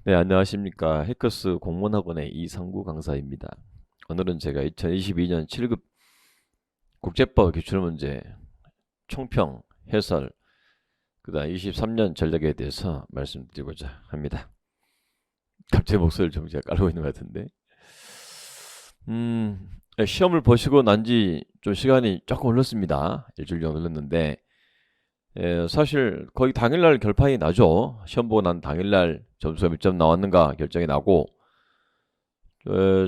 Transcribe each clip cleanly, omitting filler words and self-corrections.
네, 안녕하십니까. 해커스 공문학원의 이상구 강사입니다. 오늘은 제가 2022년 7급 국제법 기출문제 총평, 해설, 그다음 23년 전략에 대해서 말씀드리고자 합니다. 갑자기 목소리를 좀 제가 깔고 있는 것 같은데. 시험을 보시고 난 지 좀 시간이 조금 흘렀습니다. 일주일 정도 흘렀는데, 사실 거의 당일날 결판이 나죠. 시험 보고 난 당일날 점수가 몇 점 나왔는가 결정이 나고,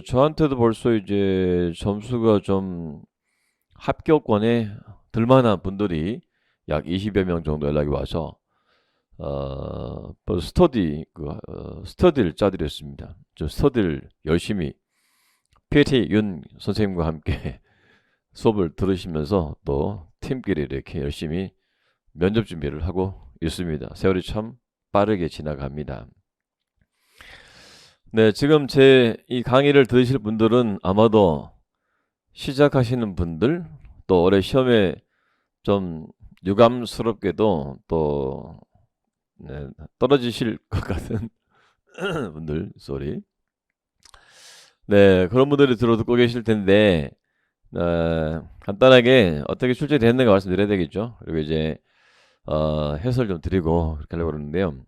저한테도 벌써 이제 점수가 좀 합격권에 들만한 분들이 약 20여 명 정도 연락이 와서 벌써 스터디를 짜드렸습니다. 저 스터디를 열심히 PT 윤 선생님과 함께 수업을 들으시면서 또 팀끼리 이렇게 열심히 면접 준비를 하고 있습니다. 세월이 참 빠르게 지나갑니다. 네, 지금 제 이 강의를 들으실 분들은 아마도 시작하시는 분들, 또 올해 시험에 좀 유감스럽게도 또 네, 떨어지실 것 같은 분들, 쏘리. 네, 그런 분들이 들어듣고 계실 텐데, 간단하게 어떻게 출제이 됐는가 말씀드려야 되겠죠. 그리고 이제 해설 좀 드리고 그렇게 하려고 그러는데요.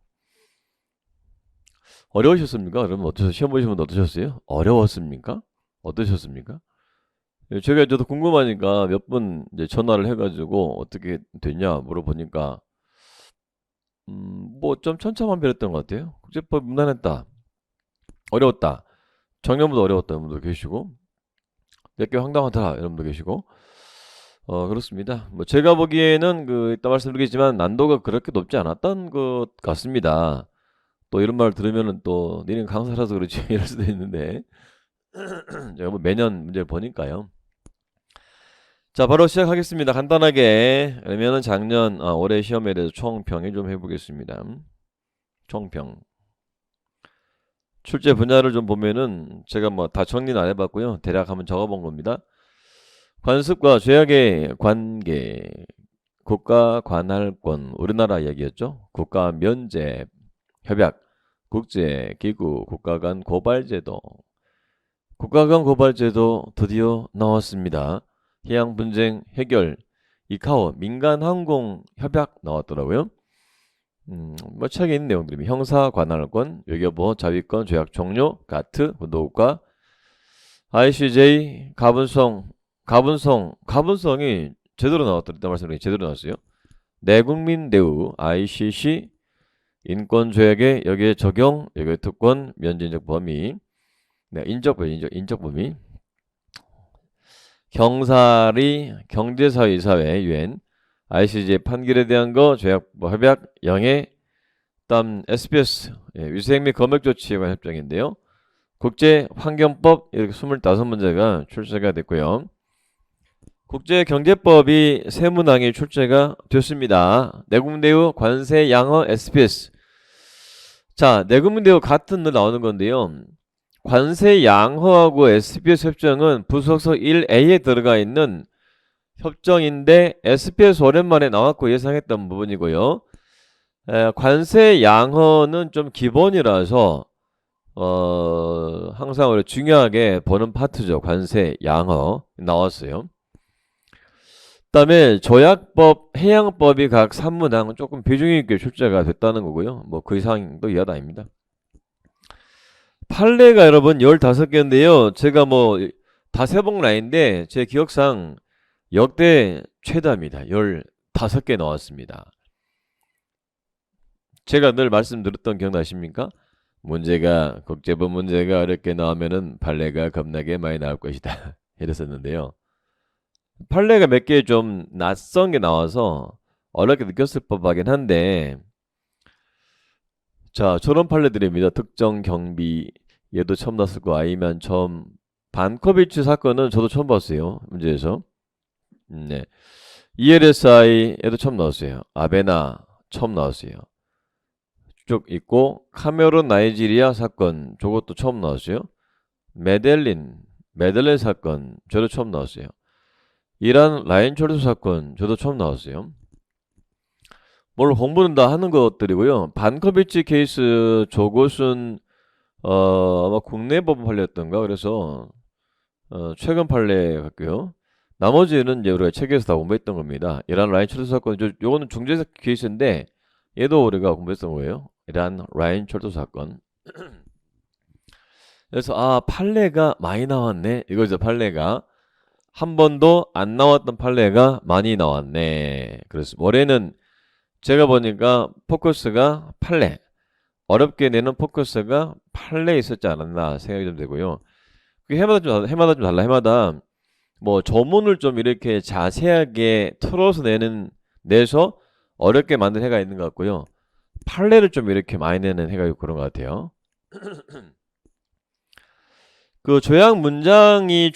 어려우셨습니까? 그러면 어떠셨어요? 시험 보신 분 어떠셨어요? 어려웠습니까? 어떠셨습니까? 제가 저도 궁금하니까 몇 분 이제 전화를 해가지고 어떻게 됐냐 물어보니까 뭐 좀 천차만별했던 것 같아요. 국제법 무난했다, 어려웠다, 작년보다 어려웠다 이런 분도 계시고 몇 개 황당하다 이런 분도 계시고 그렇습니다. 뭐 제가 보기에는 이따 말씀드리겠지만 난도가 그렇게 높지 않았던 것 같습니다. 또 이런 말 들으면은 또 니는 강사라서 그렇지 이럴 수도 있는데 제가 뭐 매년 문제를 보니까요. 자, 바로 시작하겠습니다. 간단하게. 그러면은 올해 시험에 대해서 총평을 좀 해보겠습니다. 총평. 출제 분야를 좀 보면은 제가 뭐 다 정리는 안 해봤고요. 대략 한번 적어본 겁니다. 관습과 죄악의 관계, 국가 관할권, 우리나라 얘기였죠. 국가 면제, 협약, 국제 기구, 국가 간 고발제도. 국가 간 고발제도 드디어 나왔습니다. 해양 분쟁 해결, 이카오 민간 항공 협약 나왔더라고요. 뭐 책에 있는 내용들이 형사 관할권, 외교보 자위권 조약 종료, 가트 노국가, ICJ 가분성이 제대로 나왔더랬다 말씀드린 제대로 나왔어요. 내국민 대우 ICC 인권 조약에 여기에 적용, 여기에 특권, 면제적 범위, 네, 인적 범위, 경제사회이사회 UN ICJ 판결에 대한 거 조약 뭐 협약 영해, 다음 SBS 위생 및 검역 조치에 관한 협정인데요. 국제환경법 이렇게 25문제가 출제가 됐고요. 국제경제법이 세 문항이 출제가 됐습니다. 내국대우 관세 양어 SPS. 자, 내국대우 같은 늘 나오는 건데요. 관세 양호하고 SBS 협정은 부속서 1A에 들어가 있는 협정인데 SBS 오랜만에 나왔고 예상했던 부분이고요. 관세 양호는 좀 기본이라서 항상 우리 중요하게 보는 파트죠. 관세 양호 나왔어요. 그다음에 조약법, 해양법이 각 3문항은 조금 비중 있게 출제가 됐다는 거고요. 뭐 그 이상도 이하도 아닙니다. 판례가 여러분 15개인데요. 제가 뭐 다 세본 라인인데 제 기억상 역대 최다입니다. 15개 나왔습니다. 제가 늘 말씀드렸던 기억나십니까? 국제법 문제가 어렵게 나오면은 판례가 겁나게 많이 나올 것이다. 이랬었는데요. 판례가 몇 개 좀 낯선 게 나와서 어렵게 느꼈을 법하긴 한데, 자, 저런 판례들입니다. 특정 경비, 얘도 처음 났을 거 아니면 처음, 반코비치 사건은 저도 처음 봤어요. 문제에서. 네. ELSI 얘도 처음 나왔어요. 아베나 처음 나왔어요. 쭉 있고 카메룬 나이지리아 사건 저것도 처음 나왔어요. 메델린 사건 저도 처음 나왔어요. 이란 라인 철수 사건 저도 처음 나왔어요. 물론 공부는 다 하는 것들이고요. 반커비치 케이스 저것은 아마 국내 법원 판례였던가 그래서 최근 판례 같고요. 나머지는 이제 우리가 책에서 다 공부했던 겁니다. 이란 라인 철도 사건, 요거는 중재 케이스인데 얘도 우리가 공부했던 거예요. 이란 라인 철도 사건. 그래서 판례가 많이 나왔네. 이거죠. 판례가 한 번도 안 나왔던 판례가 많이 나왔네. 그래서 올해는 제가 보니까 포커스가 판례, 어렵게 내는 포커스가 판례에 있었지 않았나 생각이 좀 되고요. 그게 해마다 좀 달라. 해마다 뭐 조문을 좀 이렇게 자세하게 틀어서 내서 어렵게 만든 해가 있는 것 같고요. 판례를 좀 이렇게 많이 내는 해가 있고 그런 것 같아요. 그 조약 문장이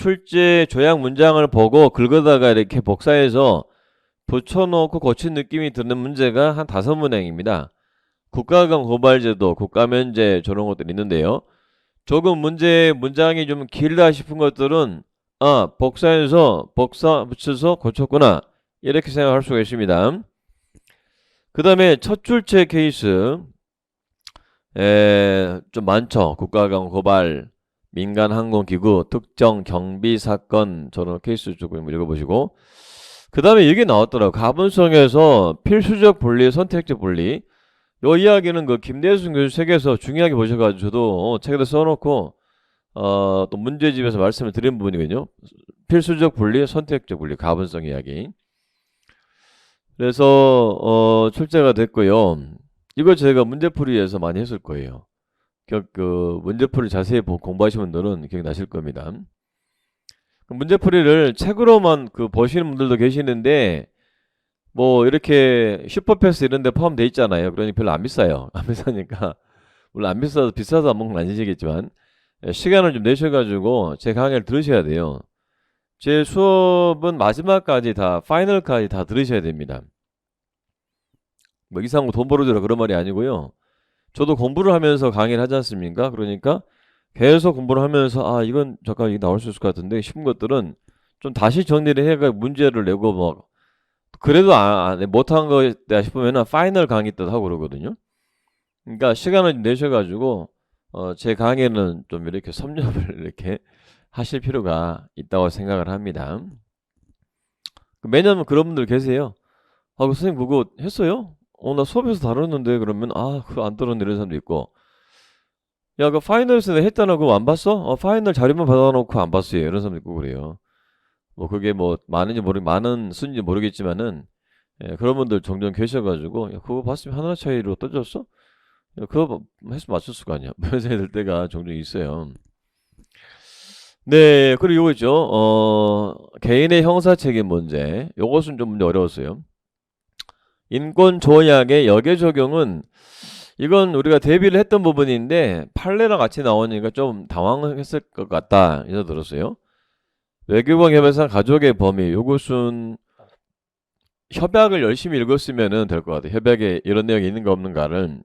조약 문장을 보고 긁어다가 이렇게 복사해서 붙여놓고 고친 느낌이 드는 문제가 한 5문항입니다. 국가 간 고발제도, 국가면제 저런 것들이 있는데요. 조금 문장이 좀 길다 싶은 것들은 복사 붙여서 고쳤구나 이렇게 생각할 수가 있습니다. 그 다음에 첫 줄체 케이스 좀 많죠. 국가 간 고발, 민간 항공기구, 특정 경비 사건 저런 케이스 조금 읽어보시고 그 다음에 이게 나왔더라고요. 가분성에서 필수적 분리, 선택적 분리. 요 이야기는 그 김대순 교수 책에서 중요하게 보셔가지고 저도 책에다 써놓고 또 문제집에서 말씀을 드린 부분이거든요. 필수적 분리, 선택적 분리, 가분성 이야기. 그래서 출제가 됐고요. 이거 제가 문제풀이에서 많이 했을 거예요. 그 문제풀이 자세히 공부하신 분들은 기억나실 겁니다. 문제풀이를 책으로만 보시는 분들도 계시는데 뭐 이렇게 슈퍼패스 이런 데 포함되어 있잖아요. 그러니 별로 안 비싸요. 안 비싸니까 물론 안 비싸서 안 먹는 건 아니시겠지만 시간을 좀 내셔가지고 제 강의를 들으셔야 돼요. 제 수업은 마지막까지 파이널까지 다 들으셔야 됩니다. 뭐 이상한 돈 벌어주라 그런 말이 아니고요. 저도 공부를 하면서 강의를 하지 않습니까? 그러니까 계속 공부를 하면서 이건 잠깐 이게 나올 수 있을 것 같은데 싶은 것들은 좀 다시 정리를 해가 문제를 내고 뭐 그래도 못한 거다 싶으면은 파이널 강의 때도 하고 그러거든요. 그러니까 시간을 내셔가지고 제 강의는 좀 이렇게 섭렵을 이렇게 하실 필요가 있다고 생각을 합니다. 매년 그런 분들 계세요. 선생님 그거 했어요? 나 수업에서 다뤘는데 그러면 그거 안 들었네 이런 사람도 있고 야 그 파이널에서 했잖아 그거 안 봤어? 파이널 자료만 받아놓고 안 봤어요 이런 사람도 있고 그래요. 뭐 그게 뭐 많은 수인지 모르겠지만은 그런 분들 종종 계셔가지고 야, 그거 봤으면 하나 차이로 떠졌어? 야, 그거 했으면 맞췄을 거 아니야. 그런 생각이 들 때가 종종 있어요. 네, 그리고 요거 있죠. 개인의 형사책임 문제. 요것은 좀 문제 어려웠어요. 인권 조약의 역외 적용은 이건 우리가 대비를 했던 부분인데 판례랑 같이 나오니까 좀 당황했을 것 같다 이래서 들었어요. 외교관 협약상 가족의 범위 요것은 협약을 열심히 읽었으면 될 것 같아요. 협약에 이런 내용이 있는가 없는가를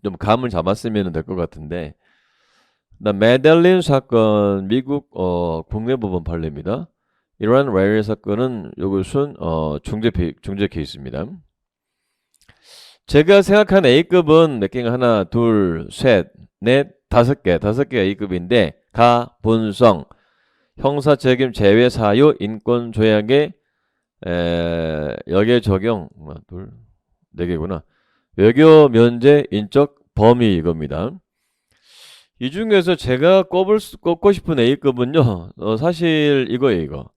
좀 감을 잡았으면 될 것 같은데 메델린 사건 미국 국내법원 판례입니다. 이러한 라일 사건은 이것은 중재 케이스입니다. 제가 생각하는 A급은 몇 개가 하나, 둘, 셋, 넷, 5개가 A급인데 가분성, 형사책임 제외 사유, 인권조약의 역외 적용, 둘, 4개구나. 외교 면제, 인적 범위 이겁니다. 이 중에서 제가 꼽고 싶은 A급은요, 사실 이거예요, 이거.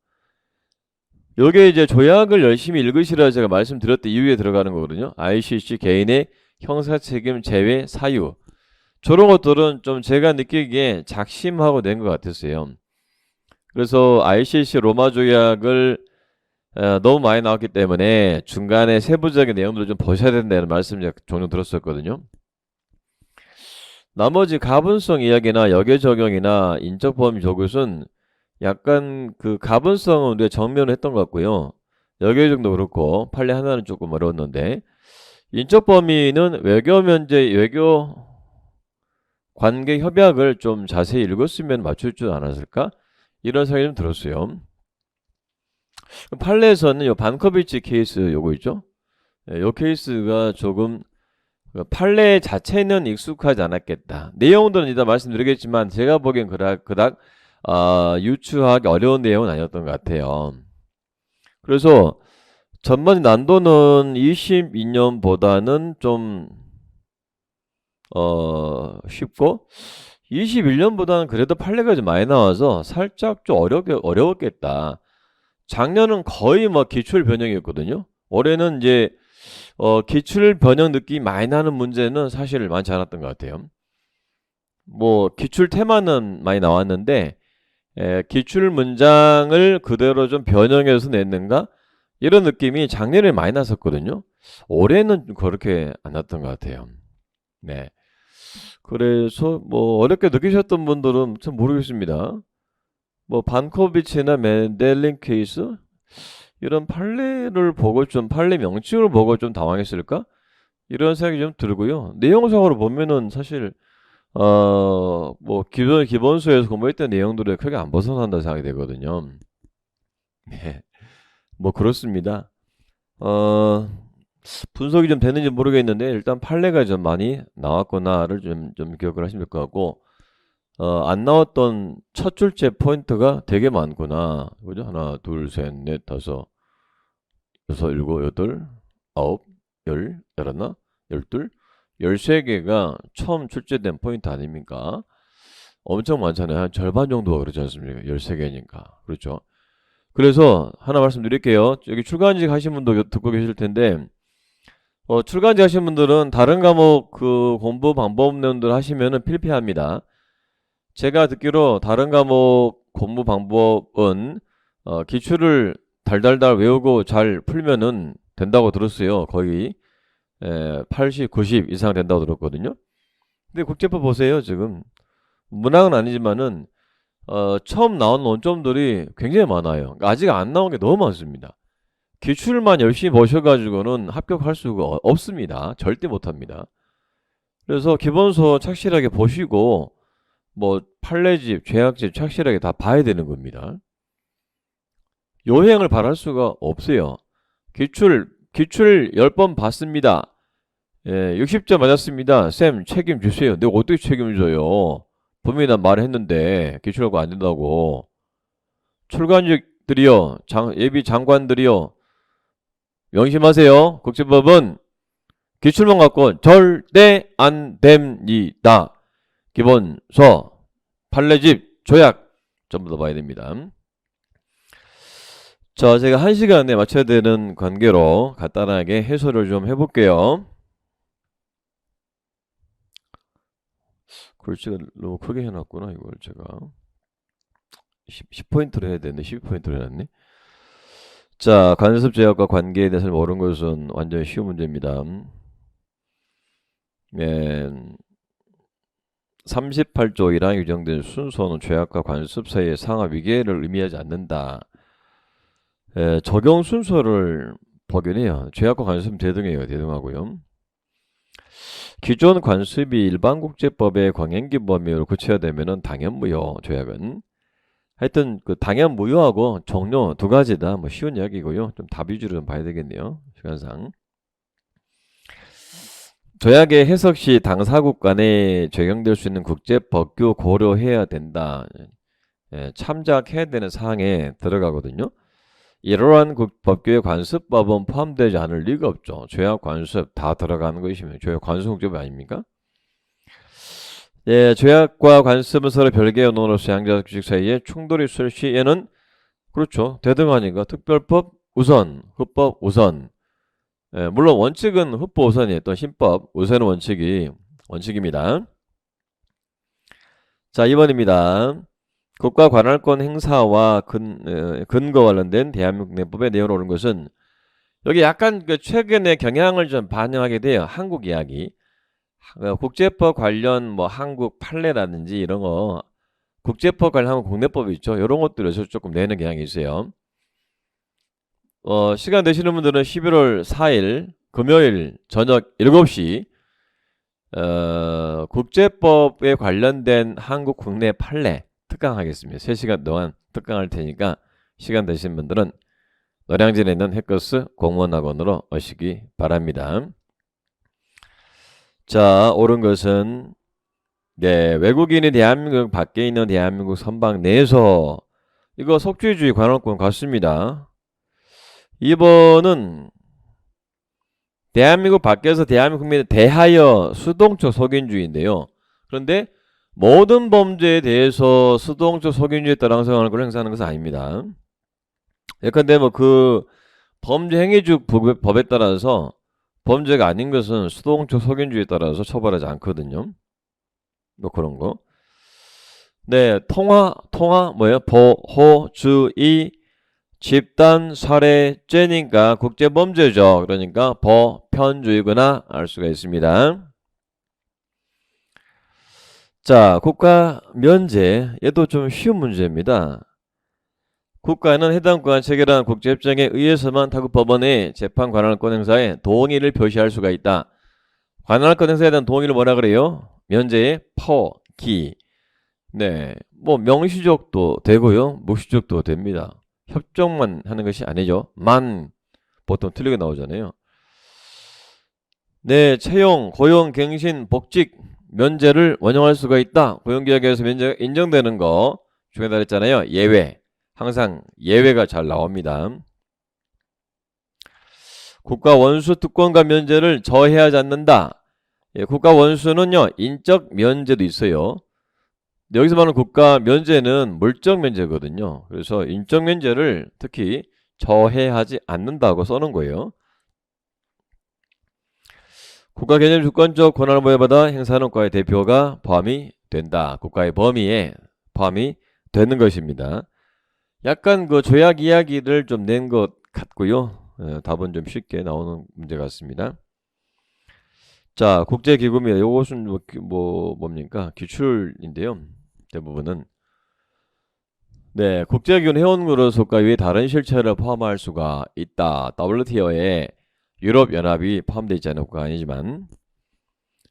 요게 이제 조약을 열심히 읽으시라 제가 말씀드렸던 이유에 들어가는 거거든요. ICC 개인의 형사책임 제외 사유. 저런 것들은 좀 제가 느끼기에 작심하고 낸 것 같았어요. 그래서 ICC 로마 조약을 너무 많이 나왔기 때문에 중간에 세부적인 내용들을 좀 보셔야 된다는 말씀 제가 종종 들었었거든요. 나머지 가분성 이야기나 역외 적용이나 인적 범위 저것은 약간 그 가분성은 우리가 정면을 했던 것 같고요. 역외 적용도 그렇고 판례 하나는 조금 어려웠는데 인적 범위는 외교 면제, 외교 관계 협약을 좀 자세히 읽었으면 맞출 줄 않았을까? 이런 생각이 좀 들었어요. 판례에서는 요 반커비치 케이스 요거 있죠? 이 케이스가 조금 판례 자체는 익숙하지 않았겠다. 내용들은 이따 말씀드리겠지만 제가 보기엔 그닥 유추하기 어려운 내용은 아니었던 것 같아요. 그래서 전반의 난도는 22년보다는 좀 쉽고 21년보다는 그래도 판례가 좀 많이 나와서 살짝 좀 어려웠겠다. 작년은 거의 뭐 기출 변형이었거든요. 올해는 이제 기출 변형 느낌이 많이 나는 문제는 사실 많지 않았던 것 같아요. 뭐 기출 테마는 많이 나왔는데 기출 문장을 그대로 좀 변형해서 냈는가? 이런 느낌이 작년에 많이 났었거든요. 올해는 그렇게 안 났던 것 같아요. 네. 그래서 뭐 어렵게 느끼셨던 분들은 참 모르겠습니다. 뭐 반코비치나 멘델린 케이스 이런 판례를 보고 좀 판례 명칭을 보고 좀 당황했을까? 이런 생각이 좀 들고요. 내용상으로 보면은 사실 뭐 기본서에서 공부했던 내용들에 크게 안 벗어난다 생각이 되거든요. 네. 뭐 그렇습니다. 분석이 좀 되는지 모르겠는데 일단 판례가 좀 많이 나왔구나를 좀 기억을 하시면 될 것 같고 안 나왔던 첫 줄째 포인트가 되게 많구나. 그죠? 하나, 둘, 셋, 넷, 다섯, 여섯, 일곱, 여덟, 아홉, 열, 열하나, 열둘, 13개가 처음 출제된 포인트 아닙니까? 엄청 많잖아요. 한 절반 정도가 그렇지 않습니까? 13개니까. 그렇죠. 그래서 하나 말씀드릴게요. 여기 출간직 하신 분도 듣고 계실 텐데 출간직 하신 분들은 다른 과목 그 공부 방법 내용들 하시면은 필피합니다. 제가 듣기로 다른 과목 공부 방법은 기출을 달달달 외우고 잘 풀면은 된다고 들었어요. 거의 80, 90 이상 된다고 들었거든요. 근데 국제법 보세요. 지금 문항은 아니지만은 처음 나온 논점들이 굉장히 많아요. 그러니까 아직 안 나온 게 너무 많습니다. 기출만 열심히 보셔가지고는 합격할 수가 없습니다. 절대 못합니다. 그래서 기본서 착실하게 보시고 뭐 판례집, 죄악집 착실하게 다 봐야 되는 겁니다. 요행을 바랄 수가 없어요. 기출 10번 봤습니다. 60점 맞았습니다. 쌤 책임주세요. 내가 어떻게 책임져요? 분명히 난 말했는데 기출하고 안 된다고. 출간직들이요. 예비 장관들이요. 명심하세요. 국제법은 기출만 갖고 절대 안 됩니다. 기본서, 판례집, 조약 전부 다 봐야 됩니다. 자, 제가 1시간 내에 맞춰야 되는 관계로 간단하게 해설을 좀 해볼게요. 글씨가 너무 크게 해놨구나. 이걸 제가 10포인트로 해야 되는데 12포인트로 해놨네. 자, 간섭 제약과 관계에 대해서 모르는 것은 완전히 쉬운 문제입니다. 38조 1항에 규정된 순서는 죄악과 관습 사이의 상하 위계를 의미하지 않는다. 적용 순서를 보긴 해요. 죄악과 관습은 대등해요. 대등하고요. 기존 관습이 일반국제법의 광행기 범위로 구체화되면은 당연무효 죄악은. 하여튼 그 당연무효하고 종료 두 가지다. 뭐 쉬운 이야기고요. 좀 답 위주로 좀 봐야 되겠네요. 시간상. 조약의 해석 시 당사국 간에 적용될 수 있는 국제법규 고려해야 된다. 참작해야 되는 사항에 들어가거든요. 이러한 법규의 관습법은 포함되지 않을 리가 없죠. 조약 관습 다 들어가는 것이면 조약 관습 국제법 아닙니까? 조약과 관습은 서로 별개의 언어로서 양자적 규칙 사이에 충돌이 있을 시에는 그렇죠. 대등하니까 특별법 우선, 흡법 우선. 물론 원칙은 흡법 우선이에요. 또 신법 우선은 원칙입니다. 자, 2번입니다. 국가 관할권 행사와 근거 관련된 대한민국 내법의 내용으로 오는 것은 여기 약간 그 최근의 경향을 좀 반영하게 돼요. 한국 이야기. 국제법 관련 뭐 한국 판례라든지 이런 거 국제법 관련하면 국내법이 있죠. 이런 것들에서 조금 내는 경향이 있어요. 시간 되시는 분들은 11월 4일 금요일 저녁 7시 국제법에 관련된 한국 국내 판례 특강하겠습니다. 3시간 동안 특강할 테니까 시간 되시는 분들은 노량진에 있는 해커스 공무원학원으로 오시기 바랍니다. 자, 옳은 것은 네, 외국인이 대한민국 밖에 있는 대한민국 선박 내에서 이거 속죄주의 관할권 같습니다. 2번은 대한민국 밖에서 대한민국 국민에 대하여 수동적 속인주의인데요. 그런데 모든 범죄에 대해서 수동적 속인주의에 따라 항상을 행사하는 것은 아닙니다. 예컨대 뭐 그 범죄 행위적 법에 따라서 범죄가 아닌 것은 수동적 속인주의에 따라서 처벌하지 않거든요. 뭐 그런 거. 네, 통화 뭐예요? 보호주의 집단 살해죄니까 국제범죄죠. 그러니까 보편주의거나 알 수가 있습니다. 자, 국가 면제. 얘도 좀 쉬운 문제입니다. 국가는 해당 국가가 체결한 국제협정에 의해서만 타국 법원의 재판 관할권 행사에 동의를 표시할 수가 있다. 관할권 행사에 대한 동의를 뭐라 그래요? 면제의 포기. 네, 뭐 명시적도 되고요, 무시적도 됩니다. 협정만 하는 것이 아니죠. 만 보통 틀리게 나오잖아요. 네, 채용, 고용, 갱신, 복직, 면제를 원용할 수가 있다. 고용계약에서 면제가 인정되는 거 중에 달했잖아요. 예외. 항상 예외가 잘 나옵니다. 국가 원수 특권과 면제를 저해하지 않는다. 예, 국가 원수는요, 인적 면제도 있어요. 여기서 말하는 국가 면제는 물적 면제거든요. 그래서 인적 면제를 특히 저해하지 않는다고 써놓은 거예요. 국가 개념 주권적 권한을 부여받아 행사하는 국가의 대표가 포함이 된다. 국가의 범위에 포함이 되는 것입니다. 약간 그 조약 이야기를 좀 낸 것 같고요. 답은 좀 쉽게 나오는 문제 같습니다. 자, 국제기구입니다. 이것은 뭡니까? 기출인데요. 대부분은. 네, 국제기구 회원국으로서 국가 외 다른 실체를 포함할 수가 있다. WTO에 유럽연합이 포함되어 있지 않은 국가가 아니지만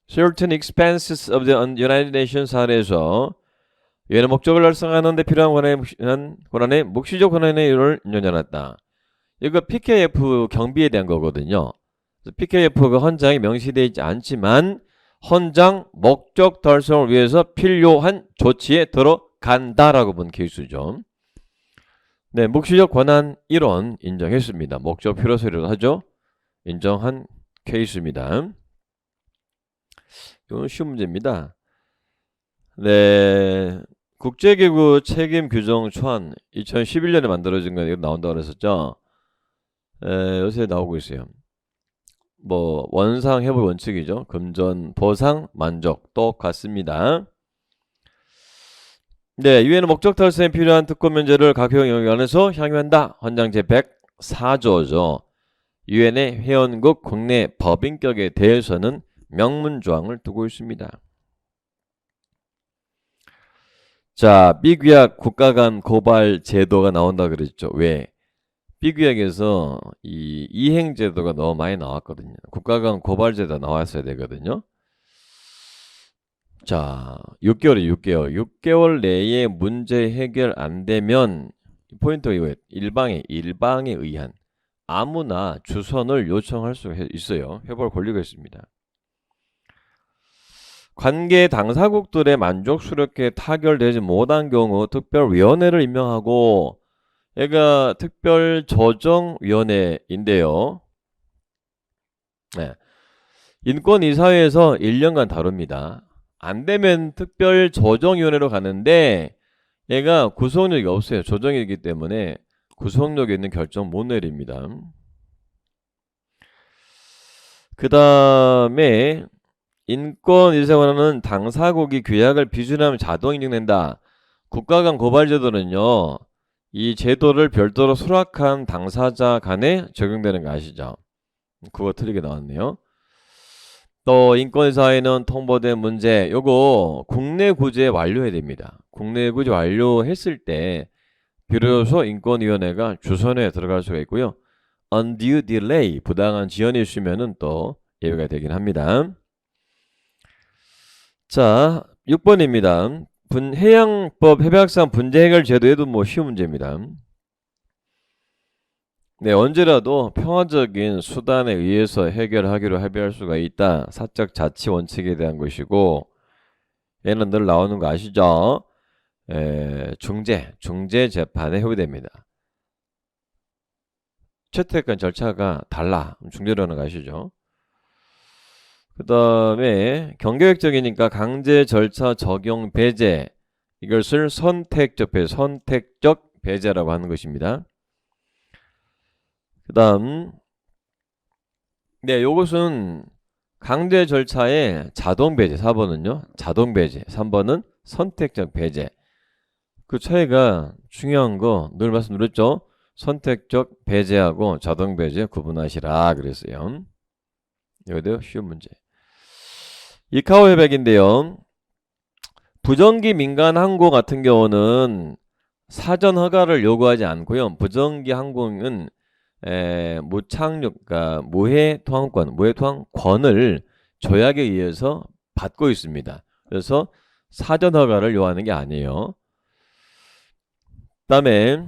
Certain expenses of the United Nations 사례에서 유엔의 목적을 달성하는 데 필요한 권한의 묵시적 권한의 이유를 인정해놨다. 이거 PKF 경비에 대한 거거든요. PKF가 헌장에 명시되어 있지 않지만 헌장 목적 달성을 위해서 필요한 조치에 들어간다라고 본 케이스죠. 네, 묵시적 권한 이론 인정했습니다. 목적 필요성이라고 하죠. 인정한 케이스입니다. 이건 쉬운 문제입니다. 네, 국제기구 책임 규정 초안 2011년에 만들어진 거 나온다고 그랬었죠. 요새 나오고 있어요. 뭐 원상 회복 원칙이죠. 금전, 보상, 만족 똑같습니다. 네, 유엔의 목적 달성에 필요한 특권 면제를 각 회원 영역 안에서 향유한다. 헌장 제104조죠. 유엔의 회원국 국내 법인격에 대해서는 명문조항을 두고 있습니다. 자, B규약 국가 간 고발 제도가 나온다 그랬죠. 왜? B규약에서 이 이행 제도가 너무 많이 나왔거든요. 국가 간 고발 제도 나왔어야 되거든요. 자, 6개월 내에 문제 해결 안 되면 포인트가 이거예요. 일방에 의한 아무나 주선을 요청할 수 있어요. 회벌 권리가 있습니다. 관계 당사국들의 만족스럽게 타결되지 못한 경우 특별위원회를 임명하고 얘가 특별조정위원회인데요. 네. 인권이사회에서 1년간 다룹니다. 안 되면 특별조정위원회로 가는데 얘가 구속력이 없어요. 조정이기 때문에 구속력이 있는 결정 못 내립니다. 그 다음에 인권이사회는 당사국이 규약을 비준하면 자동 인정된다. 국가 간 고발 제도는요, 이 제도를 별도로 수락한 당사자 간에 적용되는 거 아시죠? 그거 틀리게 나왔네요. 또 인권사회는 통보된 문제, 요거 국내 구제 완료해야 됩니다. 국내 구제 완료했을 때 비로소 인권위원회가 주선에 들어갈 수가 있고요. undue delay, 부당한 지연이 있으면은 또 예외가 되긴 합니다. 자, 6번입니다. 해양법 협약상 분쟁 해결 제도에도 뭐 쉬운 문제입니다. 네, 언제라도 평화적인 수단에 의해서 해결하기로 합의할 수가 있다. 사적 자치 원칙에 대한 것이고, 얘는 늘 나오는 거 아시죠? 중재 재판에 회부됩니다. 채택권 절차가 달라. 중재라는 거 아시죠? 그 다음에 경계획적이니까 강제 절차 적용 배제, 이것을 선택적 배제라고 하는 것입니다. 그 다음, 네, 요것은 강제 절차의 자동 배제, 4번은요, 자동 배제, 3번은 선택적 배제. 그 차이가 중요한 거 늘 말씀드렸죠? 선택적 배제하고 자동 배제 구분하시라 그랬어요. 여기도 쉬운 문제. 이카오 협약인데요. 부정기 민간 항공 같은 경우는 사전 허가를 요구하지 않고요. 부정기 항공은 무착륙, 그러니까 무해토항권을 조약에 의해서 받고 있습니다. 그래서 사전 허가를 요하는 게 아니에요. 그다음에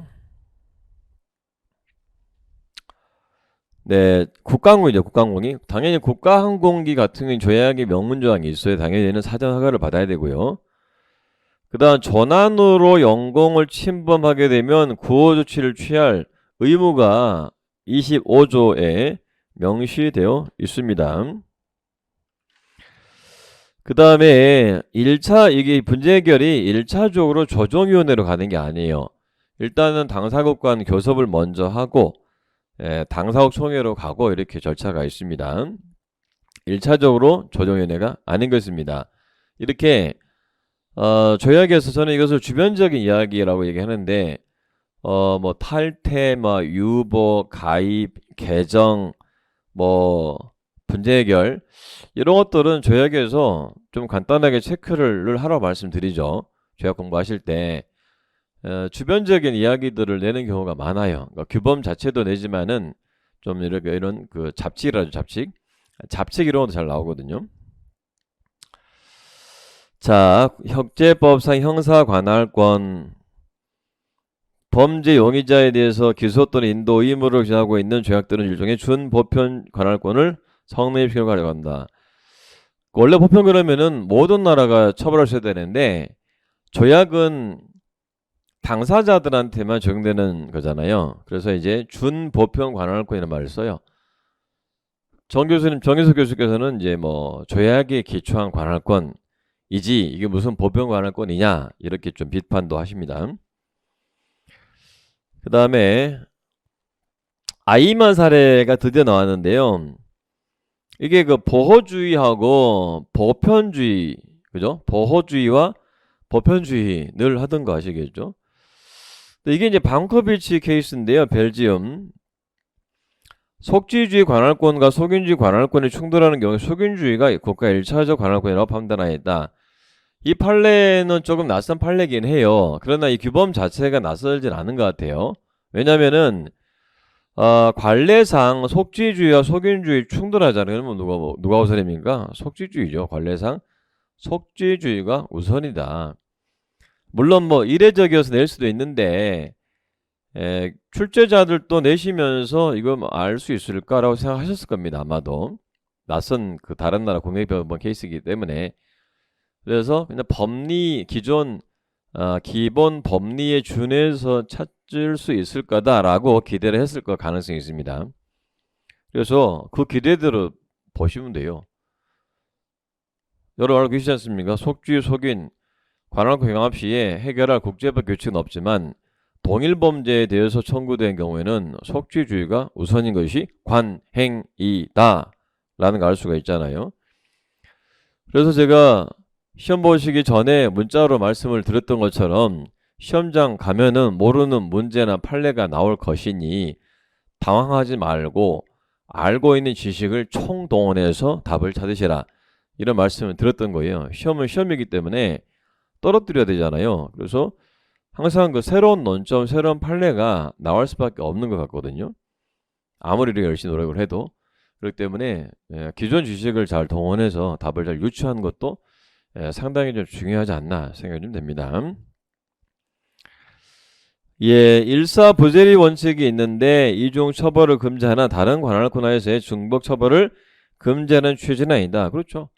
네, 국가항공이죠. 국가항공이 당연히 국가항공기 같은 경우는 조약의 명문 조항이 있어요. 당연히 얘는 사전 허가를 받아야 되고요. 그 다음 전환으로 영공을 침범하게 되면 구호 조치를 취할 의무가 25조에 명시되어 있습니다. 그 다음에 1차 이게 문제 해결이 1차적으로 조정위원회로 가는 게 아니에요. 일단은 당사국 간 교섭을 먼저 하고 당사국 총회로 가고 이렇게 절차가 있습니다. 1차적으로 조정위원회가 아닌 것입니다. 이렇게 조약에서 저는 이것을 주변적인 이야기라고 얘기하는데 뭐 탈퇴, 뭐 유보, 가입, 개정, 뭐 분쟁 해결 이런 것들은 조약에서 좀 간단하게 체크를 하라고 말씀드리죠. 조약 공부하실 때 주변적인 이야기들을 내는 경우가 많아요. 그러니까 규범 자체도 내지만은 좀 이렇게 이런 그 잡칙이라죠. 잡칙 이런 것도 잘 나오거든요. 자, 형제법상 형사 관할권 범죄 용의자에 대해서 기소 또는 인도 의무를 정하고 있는 조약들은 일종의 준보편 관할권을 성립시키려고 하려고 한다. 원래 보편 그러면은 모든 나라가 처벌하셔야 되는데 조약은 당사자들한테만 적용되는 거잖아요. 그래서 이제 준보편 관할권이라는 말을 써요. 정희석 교수께서는 이제 뭐 조약에 기초한 관할권 이게 무슨 보편 관할권이냐 이렇게 좀 비판도 하십니다. 그 다음에 아이만 사례가 드디어 나왔는데요. 이게 그 보호주의하고 보편주의, 그죠? 보호주의와 보편주의 늘 하던 거 아시겠죠? 이게 이제 방커빌치 케이스인데요. 벨지움. 속지주의 관할권과 속인주의 관할권이 충돌하는 경우에 속인주의가 국가 1차적 관할권이라고 판단하였다. 이 판례는 조금 낯선 판례긴 해요. 그러나 이 규범 자체가 낯설진 않은 것 같아요. 왜냐면은 관례상 속지주의와 속인주의 충돌하잖아요. 그러면 누가 우선입니까? 속지주의죠. 관례상 속지주의가 우선이다. 물론 뭐 이례적이어서 낼 수도 있는데 출제자들도 내시면서 이거 알 수 있을까라고 생각하셨을 겁니다. 아마도 낯선 그 다른 나라 공익법원 케이스이기 때문에. 그래서 그냥 기존 기본 법리에 준해서 찾을 수 있을 거다라고 기대를 했을 것 가능성이 있습니다. 그래서 그 기대대로 보시면 돼요. 여러분 알고 계시지 않습니까? 속주의 속인 관할권 경합 시에 해결할 국제법 규칙은 없지만 동일 범죄에 대해서 청구된 경우에는 속죄주의가 우선인 것이 관행이다 라는 걸 알 수가 있잖아요. 그래서 제가 시험 보시기 전에 문자로 말씀을 드렸던 것처럼 시험장 가면은 모르는 문제나 판례가 나올 것이니 당황하지 말고 알고 있는 지식을 총동원해서 답을 찾으시라 이런 말씀을 드렸던 거예요. 시험은 시험이기 때문에 떨어뜨려야 되잖아요. 그래서 항상 그 새로운 논점, 새로운 판례가 나올 수밖에 없는 것 같거든요. 아무리 이렇게 열심히 노력을 해도. 그렇기 때문에 기존 지식을 잘 동원해서 답을 잘 유추하는 것도 상당히 좀 중요하지 않나 생각이 좀 됩니다. 예, 일사부재리 원칙이 있는데 이중 처벌을 금지하나 다른 관할권 하에서의 중복 처벌을 금지하는 취지는 아니다. 그렇죠.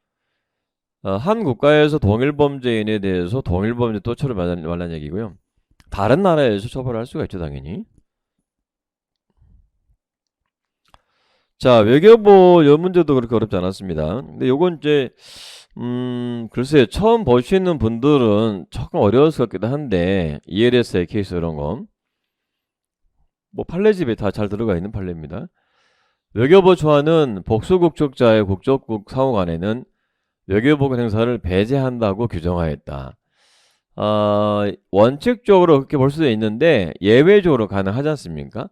한 국가에서 동일범죄인에 대해서 동일범죄 또 처벌을 말하는 얘기고요. 다른 나라에서 처벌할 수가 있죠, 당연히. 자, 외교부 요 문제도 그렇게 어렵지 않았습니다. 근데 요건 이제 글쎄요. 처음 보시는 분들은 조금 어려웠을 것 같기도 한데 ELS의 케이스 이런 거 뭐 판례집에 다 잘 들어가 있는 판례입니다. 외교부 초안은 복수국적자의 국적국 사무관에는 외교부 행사를 배제한다고 규정하였다. 원칙적으로 그렇게 볼 수도 있는데 예외적으로 가능하지 않습니까?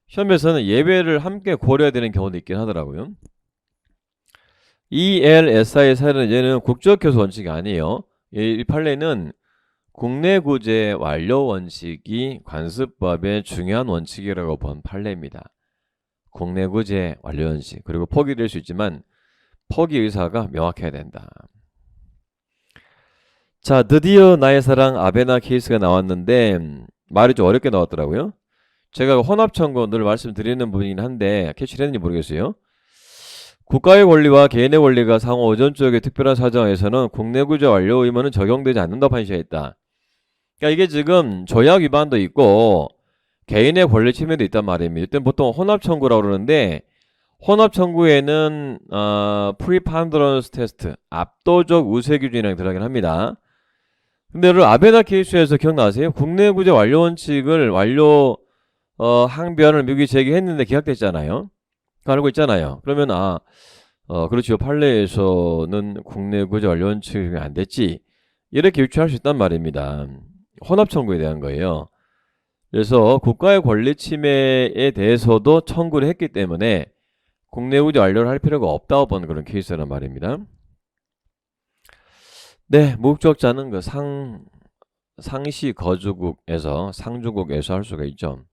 시험에서는 예외를 함께 고려해야 되는 경우도 있긴 하더라고요. ELSI 사례는 얘는 국적교수 원칙이 아니에요. 이 판례는 국내구제 완료 원칙이 관습법의 중요한 원칙이라고 본 판례입니다. 국내구제 완료 원칙. 그리고 포기될 수 있지만 포기 의사가 명확해야 된다. 자, 드디어 나의 사랑 아베나 케이스가 나왔는데 말이 좀 어렵게 나왔더라고요. 제가 혼합 청구 늘 말씀드리는 부분이긴 한데 캐치를 했는지 모르겠어요. 국가의 권리와 개인의 권리가 상호 의존적의 특별한 사정에서는 국내구제 완료 의무는 적용되지 않는다고 판시했다. 그러니까 이게 지금 조약 위반도 있고 개인의 권리 침해도 있단 말입니다. 이때 보통 혼합 청구라고 그러는데 혼합 청구에는 프리판더런스 테스트, 압도적 우세 기준이라고 들어가긴 합니다. 근데 여러분 아베나 케이스에서 기억나세요? 국내구제 완료 원칙을 완료 항변을 미국이 제기했는데 기각됐잖아요. 알고 있잖아요. 그러면 그렇죠. 판례에서는 국내구제 완료 원칙이 안 됐지. 이렇게 유추할 수 있단 말입니다. 혼합 청구에 대한 거예요. 그래서 국가의 권리 침해에 대해서도 청구를 했기 때문에 국내구제 완료를 할 필요가 없다고 보는 그런 케이스란 말입니다. 네, 목적자는 그 상시 거주국에서 상주국에서 할 수가 있죠.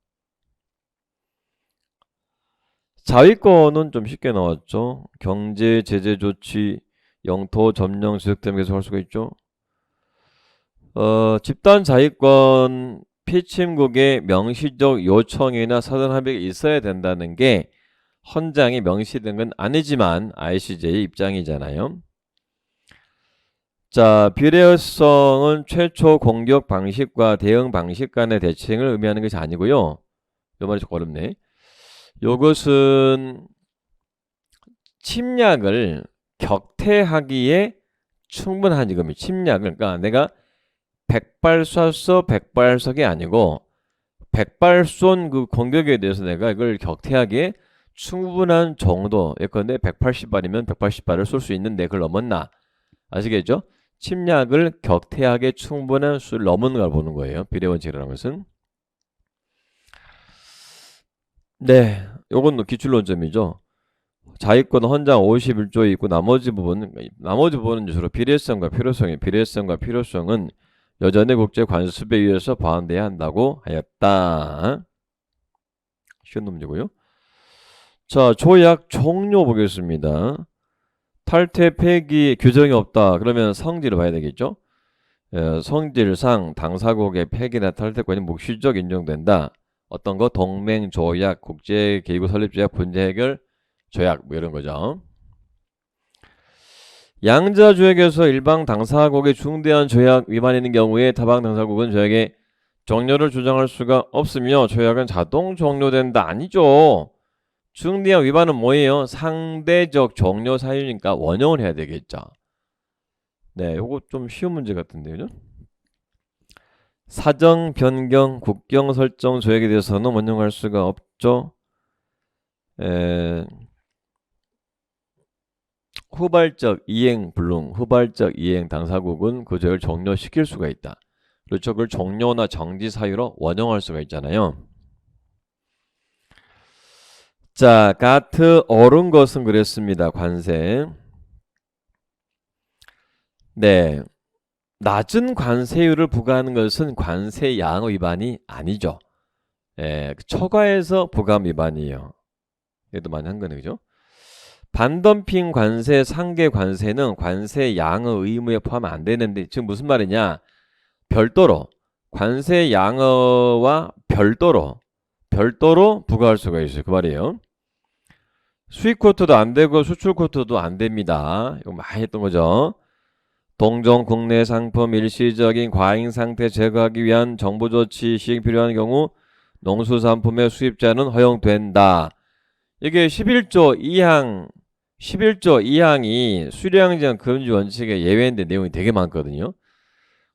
자위권은 좀 쉽게 나왔죠. 경제 제재 조치, 영토 점령 지역 등에서 할 수가 있죠. 집단 자위권 피침국의 명시적 요청이나 사전 합의가 있어야 된다는 게 헌장에 명시된 건 아니지만 ICJ의 입장이잖아요. 자, 비례성은 최초 공격 방식과 대응 방식 간의 대칭을 의미하는 것이 아니고요. 요 말이 좀 어렵네. 요것은 침략을 격퇴하기에 충분한 이겁니다. 침략을 그러니까 내가 100발 쐈어 100발 석이 아니고 100발 쏜 그 공격에 대해서 내가 이걸 격퇴하기에 충분한 정도 예컨대 180발이면 180발을 쏠 수 있는데 그걸 넘었나 아시겠죠? 침략을 격퇴하기에 충분한 수를 넘은 걸 보는 거예요. 비례원칙이라는 것은. 네, 요건 기출론점이죠. 자위권 헌장 51조에 있고 나머지 부분은 주로 비례성과 필요성은 여전히 국제 관습에 의해서 보완돼야 한다고 하였다. 쉬운 문제고요. 자, 조약 종료 보겠습니다. 탈퇴 폐기 규정이 없다. 그러면 성질을 봐야 되겠죠. 성질상 당사국의 폐기나 탈퇴권이 묵시적 인정된다. 어떤 거 동맹 조약, 국제 기구 설립 조약, 분쟁 해결 조약 뭐 이런 거죠. 양자 조약에서 일방 당사국의 중대한 조약 위반이 있는 경우에 타방 당사국은 조약의 종료를 주장할 수가 없으며 조약은 자동 종료된다. 아니죠. 중대한 위반은 뭐예요? 상대적 종료 사유니까 원형을 해야 되겠죠. 네, 요거 좀 쉬운 문제 같은데요. 사정 변경 국경 설정 조약에 대해서는 원형할 수가 없죠. 후발적 이행 불능, 후발적 이행 당사국은 그 조약을 종료시킬 수가 있다. 그렇죠. 그걸 종료나 정지 사유로 원형할 수가 있잖아요. 자, 가트 옳은 것은 그랬습니다. 관세. 네, 낮은 관세율을 부과하는 것은 관세 양 위반이 아니죠. 초과해서 부과함 위반이에요. 얘도 많이 한 거네, 그죠? 반덤핑 관세, 상계 관세는 관세 양의 의무에 포함 안 되는데 지금 무슨 말이냐? 별도로 관세 양어와 별도로 부과할 수가 있어요. 그 말이에요. 수입 쿼터도 안 되고 수출 쿼터도 안 됩니다. 이거 많이 했던 거죠. 동종 국내 상품 일시적인 과잉 상태 제거하기 위한 정부 조치 시행 필요한 경우 농수산품의 수입자는 허용된다. 이게 11조 2항이 수량제한 금지 원칙의 예외인데 내용이 되게 많거든요.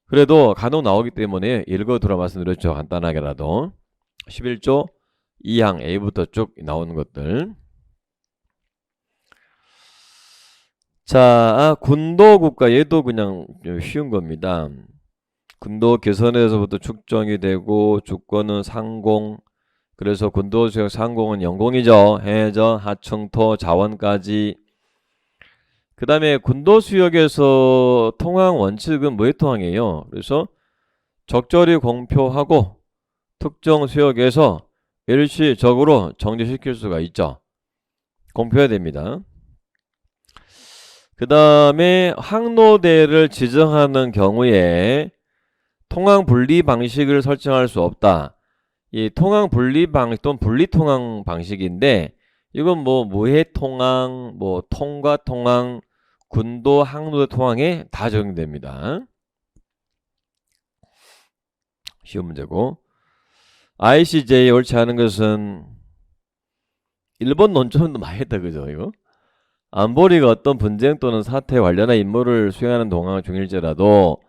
그래도 간혹 나오기 때문에 읽어 들어 말씀드렸죠. 간단하게라도 11조 2항 A부터 쭉 나오는 것들. 자, 군도 국가 얘도 그냥 쉬운 겁니다. 군도 개선에서부터 축정이 되고 주권은 상공. 그래서 군도 지역 상공은 영공이죠. 해저, 하청토, 자원까지. 그 다음에 군도 수역에서 통항 원칙은 무해통항이에요. 그래서 적절히 공표하고 특정 수역에서 일시적으로 정지시킬 수가 있죠. 공표해야 됩니다. 그 다음에 항로대를 지정하는 경우에 통항 분리 방식을 설정할 수 없다. 이 통항 분리 방식 또는 분리 통항 방식인데 이건 뭐 무해 통항, 뭐 통과 통항, 군도 항로대 통항에 다 적용됩니다. 쉬운 문제고. ICJ에 옳지 않은 것은 일본 논점도 많이 했다 그죠 이거? 안보리가 어떤 분쟁 또는 사태 관련한 임무를 수행하는 동안 중일제라도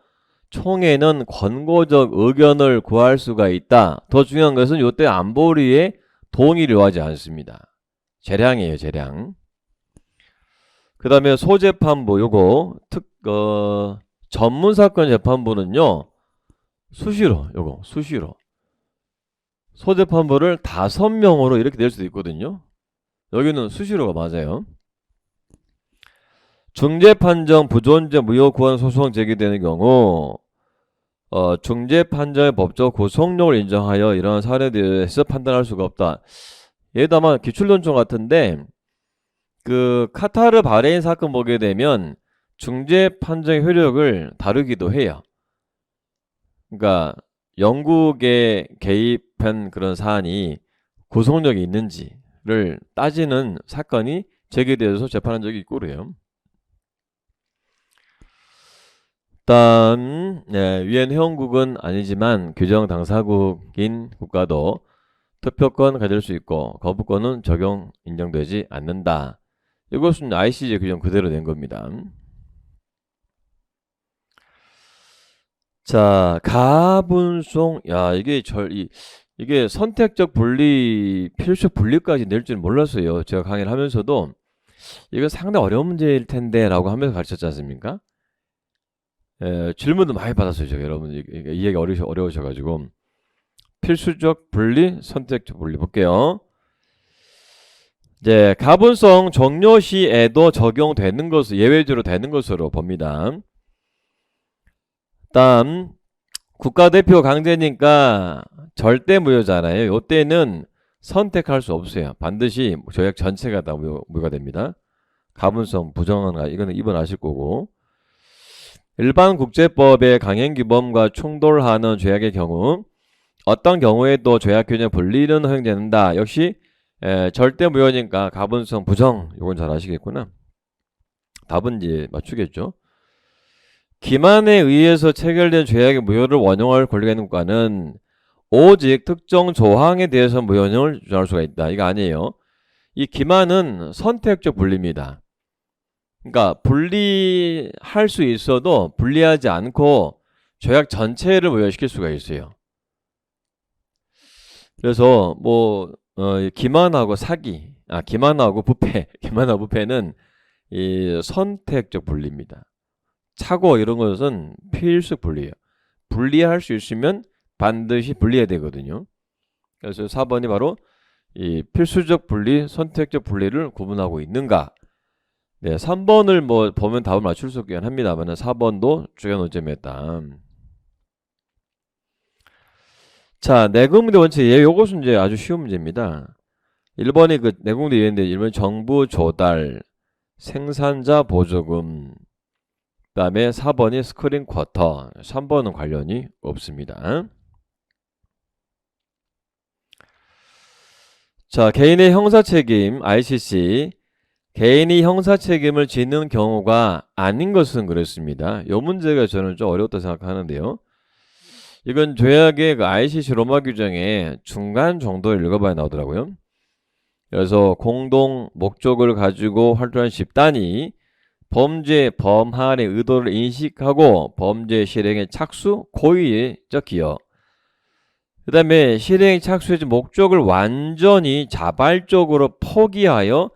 총회는 권고적 의견을 구할 수가 있다. 더 중요한 것은 이때 안보리의 동의를 요하지 않습니다. 재량이에요, 재량. 그 다음에 소재판부 요거 전문사건 재판부는요 수시로 소재판부를 5명으로 이렇게 낼 수도 있거든요. 여기는 수시로가 맞아요. 중재판정 부존재 무효구원 소송 제기되는 경우 중재판정의 법적 구속력을 인정하여 이러한 사례에 대해서 판단할 수가 없다. 얘도 아마 기출론점 같은데 그 카타르 바레인 사건 보게 되면 중재판정의 효력을 다루기도 해요. 그러니까 영국에 개입한 그런 사안이 구속력이 있는지를 따지는 사건이 제기되어서 재판한 적이 있고 그래요. 일단 유엔 회원국은 아니지만 규정 당사국인 국가도 투표권 가질 수 있고 거부권은 적용 인정되지 않는다. 이것은 ICJ 규정 그대로 된 겁니다. 자, 가분송. 야, 이게 선택적 분리, 필수 분리까지 낼 줄 몰랐어요. 제가 강의를 하면서도 이거 상당히 어려운 문제일 텐데 라고 하면서 가르쳤지 않습니까? 질문도 많이 받았어요. 제가 여러분 이해가 어려우셔가지고 필수적 분리, 선택적 분리 볼게요. 이제 가분성 종료 시에도 적용되는 것을 예외적으로 되는 것으로 봅니다. 다음 국가대표 강제니까 절대 무효잖아요. 이때는 선택할 수 없어요. 반드시 조약 전체가 다 무효가 됩니다. 가분성 부정한 이건 아실 거고. 일반 국제법의 강행규범과 충돌하는 조약의 경우 어떤 경우에도 조약 규정 분리는 허용된다. 역시 절대 무효니까 가분성 부정 이건 잘 아시겠구나. 답은 이제 맞추겠죠. 기만에 의해서 체결된 조약의 무효를 원용할 권리가 있는 국가는 오직 특정 조항에 대해서 무효를 주장할 수가 있다. 이거 아니에요. 이 기만은 선택적 분리입니다. 그러니까 분리할 수 있어도 분리하지 않고 조약 전체를 무효시킬 수가 있어요. 그래서 뭐 기만하고 기만하고 부패는 이 선택적 분리입니다. 착오 이런 것은 필수 분리예요. 분리할 수 있으면 반드시 분리해야 되거든요. 그래서 4번이 바로 이 필수적 분리, 선택적 분리를 구분하고 있는가. 네, 3번을 뭐 보면 답을 맞출 수 있긴 합니다만 4번도 주요 논점이었다. 자, 내국무대 원칙 요것은 이제 아주 쉬운 문제입니다. 1번이 그 내국무대 예인데 1번 정부 조달, 생산자 보조금, 그 다음에 4번이 스크린 쿼터, 3번은 관련이 없습니다. 자, 개인의 형사책임 ICC 개인이 형사책임을 지는 경우가 아닌 것은 그렇습니다. 이 문제가 저는 좀 어려웠다 생각하는데요. 이건 조약의 그 ICC 로마 규정의 중간 정도를 읽어봐야 나오더라고요. 그래서 공동 목적을 가지고 활동한 집단이 범죄 범할의 의도를 인식하고 범죄 실행에 착수, 고의적 기여. 그 다음에 실행 착수의 목적을 완전히 자발적으로 포기하여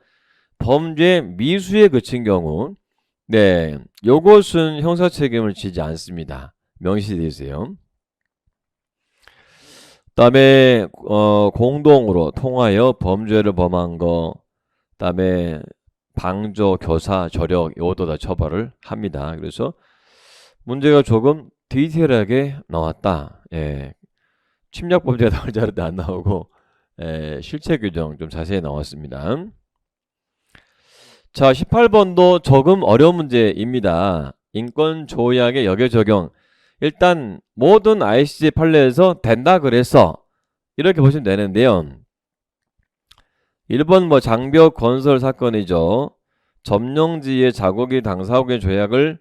범죄 미수에 그친 경우, 네, 요것은 형사책임을 지지 않습니다. 명시되어 있어요. 다음에 공동으로 통하여 범죄를 범한 거, 다음에 방조, 교사, 저력 이것도 다 처벌을 합니다. 그래서 문제가 조금 디테일하게 나왔다. 예. 침략 범죄가 나올 줄 알았는데 안 나오고 실체 규정 좀 자세히 나왔습니다. 자, 18번도 조금 어려운 문제입니다. 인권 조약의 역외 적용. 일단 모든 ICJ 판례에서 된다 그래서 이렇게 보시면 되는데요. 1번 뭐 장벽 건설 사건이죠. 점령지의 자국이 당사국의 조약을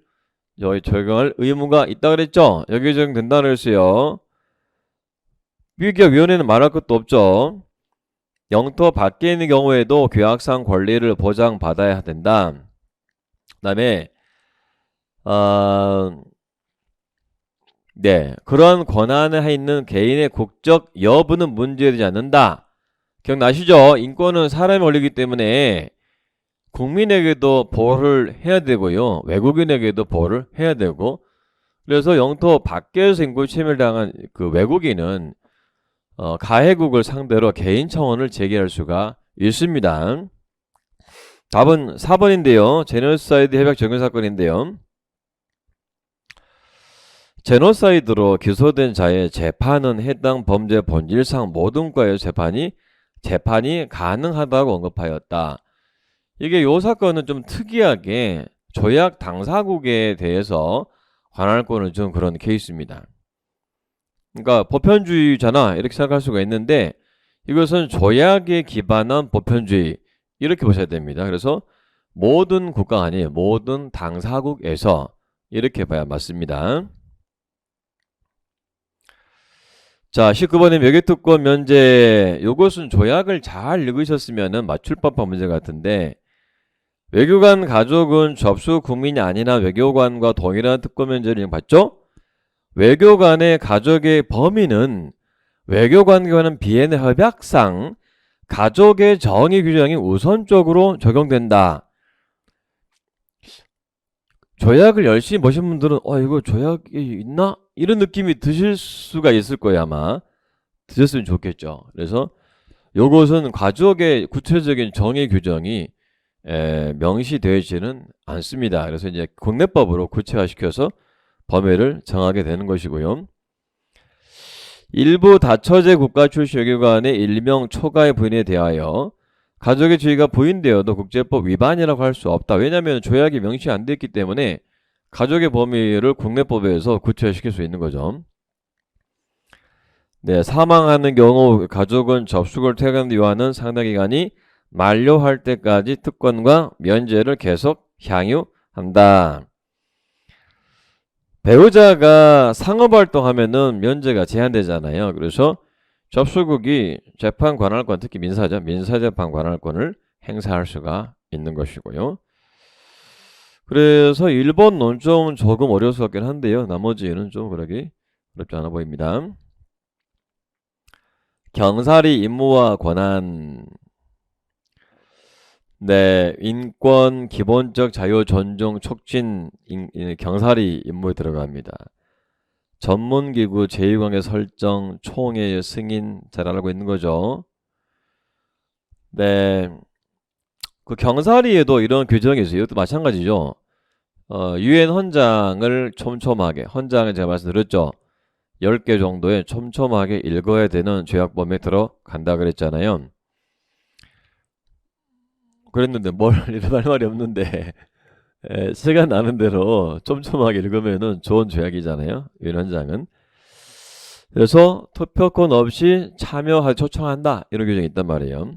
적용할 의무가 있다 그랬죠. 여기 적용된다 그랬어요. 위기업위원회는 말할 것도 없죠. 영토 밖에 있는 경우에도 규약상 권리를 보장받아야 된다. 그 다음에 네, 그런 권한에 있는 개인의 국적 여부는 문제되지 않는다. 기억나시죠? 인권은 사람의 권리이기 때문에 국민에게도 보호를 해야 되고요. 외국인에게도 보호를 해야 되고, 그래서 영토 밖에서 인권 침해를 당한 그 외국인은 가해국을 상대로 개인 청원을 제기할 수가 있습니다. 답은 4번인데요. 제노사이드 협약 적용 사건인데요. 제노사이드로 기소된 자의 재판은 해당 범죄 본질상 모든 과의 재판이 가능하다고 언급하였다. 이게 요 사건은 좀 특이하게 조약 당사국에 대해서 관할권을 준 그런 케이스입니다. 그러니까 보편주의잖아 이렇게 생각할 수가 있는데 이것은 조약에 기반한 보편주의 이렇게 보셔야 됩니다. 그래서 모든 국가 아니에요. 모든 당사국에서 이렇게 봐야 맞습니다. 자, 19번의 외교특권 면제. 요것은 조약을 잘 읽으셨으면 맞출 법한 문제 같은데 외교관 가족은 접수 국민이 아니나 외교관과 동일한 특권 면제를 받죠? 외교관의 가족의 범위는 외교관과는 비엔나 협약상 가족의 정의 규정이 우선적으로 적용된다. 조약을 열심히 보신 분들은 이거 조약이 있나? 이런 느낌이 드실 수가 있을 거예요. 아마 드셨으면 좋겠죠. 그래서 요것은 가족의 구체적인 정의 규정이 명시되지는 않습니다. 그래서 이제 국내법으로 구체화시켜서 범위를 정하게 되는 것이고요. 일부 다처제 국가 출신 외교관의 일명 초과의 부인에 대하여 가족의 지위가 부인되어도 국제법 위반이라고 할 수 없다. 왜냐하면 조약이 명시 안 됐기 때문에 가족의 범위를 국내법에서 구체화시킬 수 있는 거죠. 네, 사망하는 경우 가족은 접속을 퇴근한 이후하는 상당 기간이 만료할 때까지 특권과 면제를 계속 향유한다. 배우자가 상업활동하면은 면제가 제한되잖아요. 그래서 접수국이 재판 관할권, 특히 민사재판 관할권을 행사할 수가 있는 것이고요. 그래서 1번 논점은 조금 어려울 것 같긴 한데요. 나머지는 좀 어렵지 않아 보입니다. 경사리 임무와 권한. 네, 인권, 기본적 자유 존중 촉진 경사리 임무에 들어갑니다. 전문기구 제2관계 설정, 총회 승인 잘 알고 있는 거죠. 네, 그 경사리에도 이런 규정이 있어요. 이것도 마찬가지죠. 유엔 헌장을 촘촘하게, 헌장을 제가 말씀드렸죠. 10개 정도의 촘촘하게 읽어야 되는 조약범위에 들어간다 그랬잖아요. 그랬는데 이런 말이 없는데 시간 나는 대로 촘촘하게 읽으면은 좋은 조약이잖아요. 유엔 헌장은. 그래서 투표권 없이 참여하 초청한다 이런 규정이 있단 말이에요.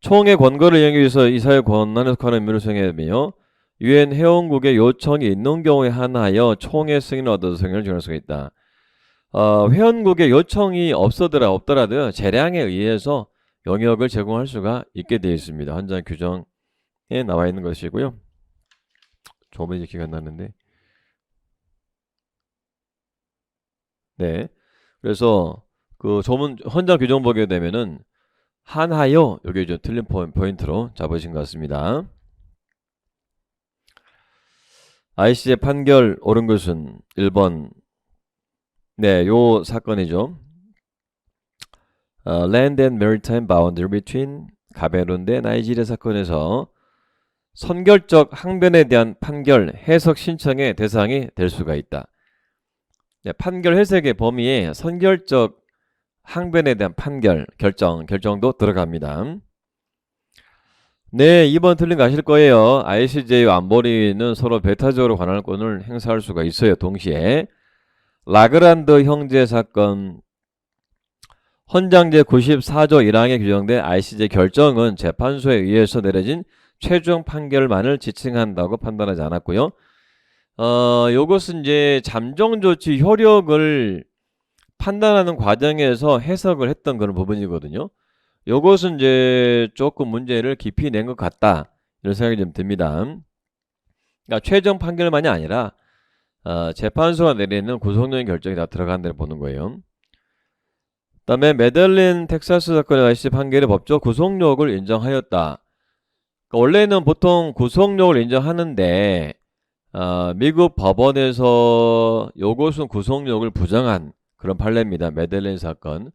총회 권고를 이행하기 위해서 이사회 권한에 속하는 의무를 수행하며 유엔 회원국의 요청이 있는 경우에 한하여 총회 승인을 얻어서 승인을 지원할 수가 있다. 회원국의 요청이 없더라도요. 재량에 의해서 영역을 제공할 수가 있게 되어 있습니다. 헌장 규정에 나와 있는 것이고요. 조문이 기가 나는데. 네. 그래서 그 조문 헌장 규정 보게 되면은 한하여 여기 좀 틀린 포인트로 잡으신 것 같습니다. ICJ 판결 옳은 것은 1번. 네, 요 사건이죠. Land and Maritime Boundary between 가메룬 대 나이지리아 사건에서 선결적 항변에 대한 판결 해석 신청의 대상이 될 수가 있다. 네, 판결 해석의 범위에 선결적 항변에 대한 판결, 결정도 들어갑니다. 네, 2번 틀린 거 아실 거예요. ICJ와 안보리는 서로 배타적으로 관할권을 행사할 수가 있어요. 동시에 라그란드 형제 사건 헌장 제94조 1항에 규정된 ICJ 결정은 재판소에 의해서 내려진 최종 판결만을 지칭한다고 판단하지 않았고요. 요것은 이제 잠정조치 효력을 판단하는 과정에서 해석을 했던 그런 부분이거든요. 요것은 이제 조금 문제를 깊이 낸 것 같다 이런 생각이 좀 듭니다. 그러니까 최종 판결만이 아니라 재판소가 내리는 구속력의 결정이 다 들어간다고 보는 거예요. 그 다음에 메들린 텍사스 사건의 ICJ 판결의 법적 구속력을 인정하였다. 그러니까 원래는 보통 구속력을 인정하는데 미국 법원에서 요것은 구속력을 부정한 그런 판례입니다. 메들린 사건.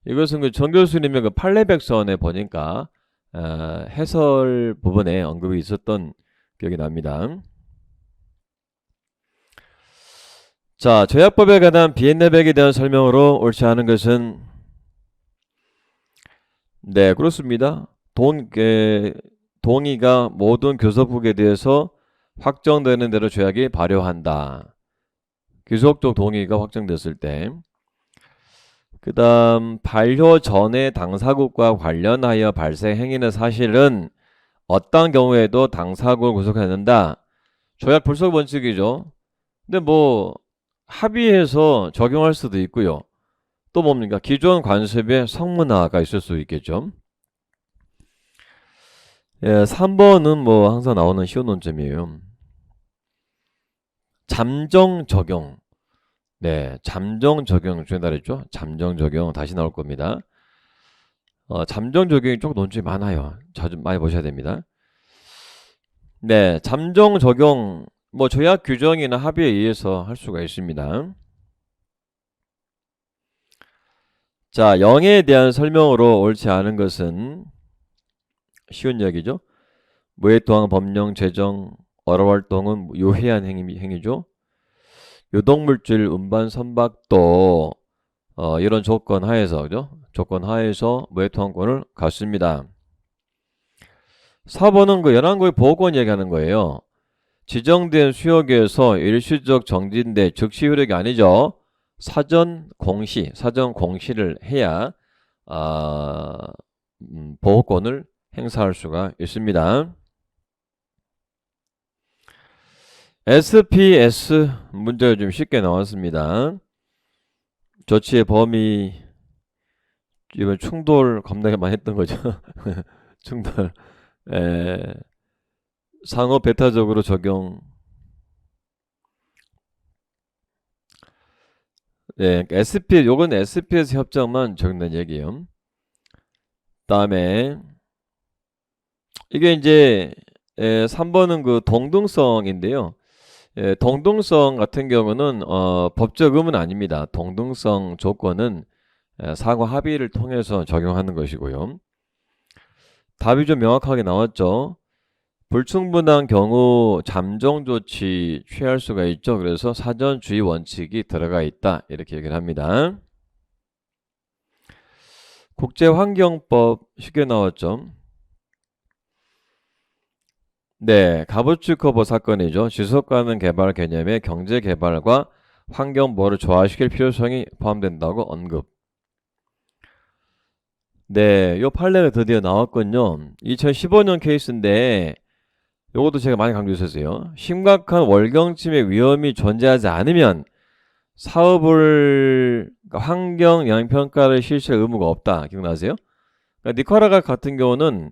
이것은 그 정 교수님의 그 판례백선에 보니까 해설 부분에 언급이 있었던 기억이 납니다. 자, 조약법에 관한 비엔내백에 대한 설명으로 옳지 않은 것은 네, 그렇습니다. 동의가 모든 교섭국에 대해서 확정되는 대로 조약이 발효한다. 귀속적 동의가 확정됐을 때. 그 다음 발효 전에 당사국과 관련하여 발생 행위는 사실은 어떤 경우에도 당사국을 구속해야 된다. 조약 불속 원칙이죠. 근데 뭐 합의해서 적용할 수도 있고요. 또 뭡니까? 기존 관습의 성문화가 있을 수 있겠죠. 예, 3번은 뭐 항상 나오는 쉬운 논점이에요. 잠정 적용. 네, 잠정 적용 중에 다르죠. 잠정 적용 다시 나올 겁니다. 잠정 적용이 조금 논점이 많아요. 자주 많이 보셔야 됩니다. 네, 잠정 적용 뭐 조약 규정이나 합의에 의해서 할 수가 있습니다. 자, 영에 대한 설명으로 옳지 않은 것은 쉬운 이야기죠. 무해토항 법령 제정 어로활동은 유해한 행위죠. 유독물질 운반 선박도 이런 조건 하에서 그죠? 조건 하에서 무해토항권을 갖습니다. 4번은 그 연안국의 보호권 얘기하는 거예요. 지정된 수역에서 일시적 정지인데 즉시 효력이 아니죠. 사전 공시를 해야 보호권을 행사할 수가 있습니다. SPS 문제가 좀 쉽게 나왔습니다. 조치의 범위 이번 충돌 겁나게 많이 했던 거죠. 충돌 상호 배타적으로 적용. 네, 요건 SPS 협정만 적용된 얘기예요. 다음에 이게 이제 3번은 그 동등성인데요. 동등성 같은 경우는 법적 의무는 아닙니다. 동등성 조건은 상호 합의를 통해서 적용하는 것이고요. 답이 좀 명확하게 나왔죠. 불충분한 경우 잠정 조치 취할 수가 있죠. 그래서 사전주의 원칙이 들어가 있다. 이렇게 얘기를 합니다. 국제환경법 쉽게 나왔죠. 네, 가부츠 커버 사건이죠. 지속가능 개발 개념의 경제개발과 환경보호를 조화시킬 필요성이 포함된다고 언급. 네, 요 판례가 드디어 나왔군요. 2015년 케이스인데 요것도 제가 많이 강조했었어요. 심각한 월경침의 위험이 존재하지 않으면 사업을 환경 영향평가를 실시할 의무가 없다. 기억나세요? 그러니까 니카라과 같은 경우는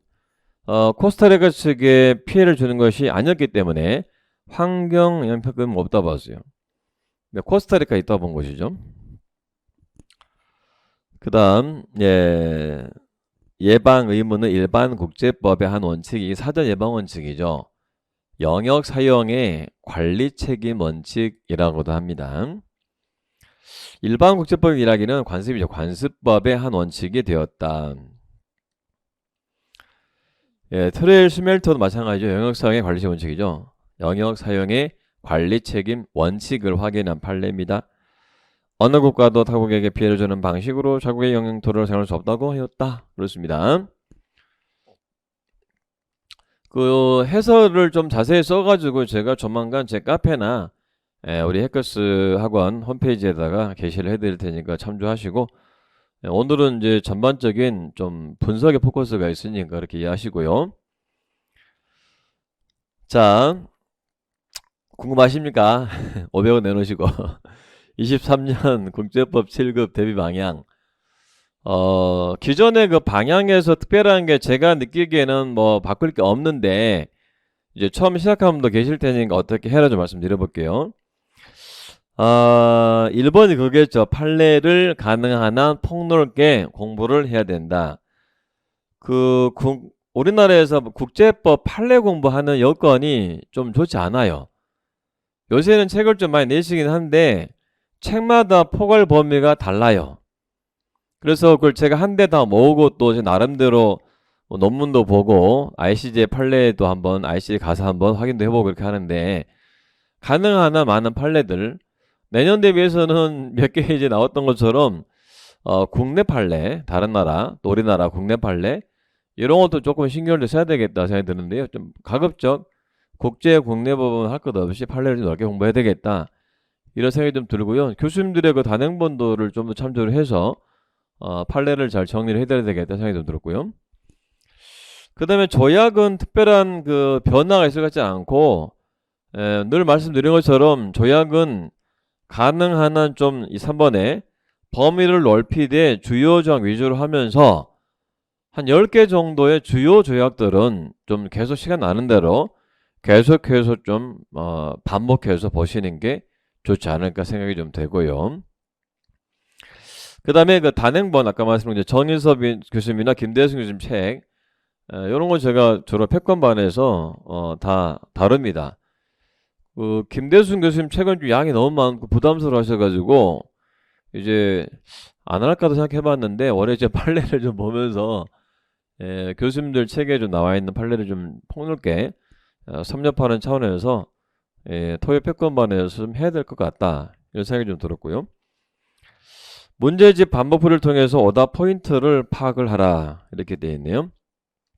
코스타리카 측에 피해를 주는 것이 아니었기 때문에 환경 영향평가 의무가 없다 봤어요. 코스타리카 있다 본 것이죠. 그 다음 예방 의무는 일반 국제법의 한 원칙이 사전 예방 원칙이죠. 영역 사용의 관리 책임 원칙이라고도 합니다. 일반 국제법 이야기는 관습이죠. 관습법의 한 원칙이 되었다. 트레일 스멜터도 마찬가지죠. 영역 사용의 관리 책임 원칙이죠. 영역 사용의 관리 책임 원칙을 확인한 판례입니다. 어느 국가도 타국에게 피해를 주는 방식으로 자국의 영토를 사용할 수 없다고 하였다. 그렇습니다. 그 해설을 좀 자세히 써가지고 제가 조만간 제 카페나 우리 해커스 학원 홈페이지에다가 게시를 해드릴 테니까 참조하시고, 오늘은 이제 전반적인 좀 분석의 포커스가 있으니까 그렇게 이해하시고요. 자, 궁금하십니까? 500원 내놓으시고 23년 국제법 7급 대비 방향. 기존의 그 방향에서 특별한 게 제가 느끼기에는 뭐 바꿀 게 없는데, 이제 처음 시작하는 분도 계실 테니까 어떻게 해라 좀 말씀드려볼게요. 1번이 그거겠죠. 판례를 가능한 한 폭넓게 공부를 해야 된다. 우리나라에서 국제법 판례 공부하는 여건이 좀 좋지 않아요. 요새는 책을 좀 많이 내시긴 한데 책마다 포괄 범위가 달라요. 그래서 그걸 제가 한 대 다 모으고 또 제 나름대로 논문도 보고 ICJ 판례도 한번 ICJ 가서 한번 확인도 해보고 그렇게 하는데, 가능한 한 많은 판례들 내년 대비해서는 몇 개 이제 나왔던 것처럼 국내 판례, 다른 나라 또 우리나라 국내 판례 이런 것도 조금 신경을 써야 되겠다 생각이 드는데요. 좀 가급적 국제 국내 법은 할 것 없이 판례를 좀 넓게 공부해야 되겠다 이런 생각이 좀 들고요. 교수님들의 그 단행본도를 좀 더 참조를 해서 판례를 잘 정리를 해드려야 되겠다 생각이 좀 들었고요. 그 다음에 조약은 특별한 그 변화가 있을 것 같지 않고, 늘 말씀드린 것처럼 조약은 가능한 한 좀 이 3번에 범위를 넓히되 주요 조항 위주로 하면서 한 10개 정도의 주요 조약들은 좀 계속 시간 나는 대로 계속해서 좀 반복해서 보시는 게 좋지 않을까 생각이 좀 되고요. 그 다음에 그 단행본 아까 말씀드린 정인섭 교수님이나 김대승 교수님 책 이런 거 제가 주로 패권반에서 다 다룹니다. 김대순 교수님 책은 좀 양이 너무 많고 부담스러워 하셔가지고 이제 안 할까도 생각해봤는데, 올해 제 판례를 좀 보면서 교수님들 책에 좀 나와 있는 판례를 좀 폭넓게 섭렵하는 차원에서 토요 패권반에서 좀 해야 될 것 같다 이런 생각이 좀 들었고요. 문제집 반복풀이를 통해서 오답 포인트를 파악을 하라 이렇게 되어 있네요.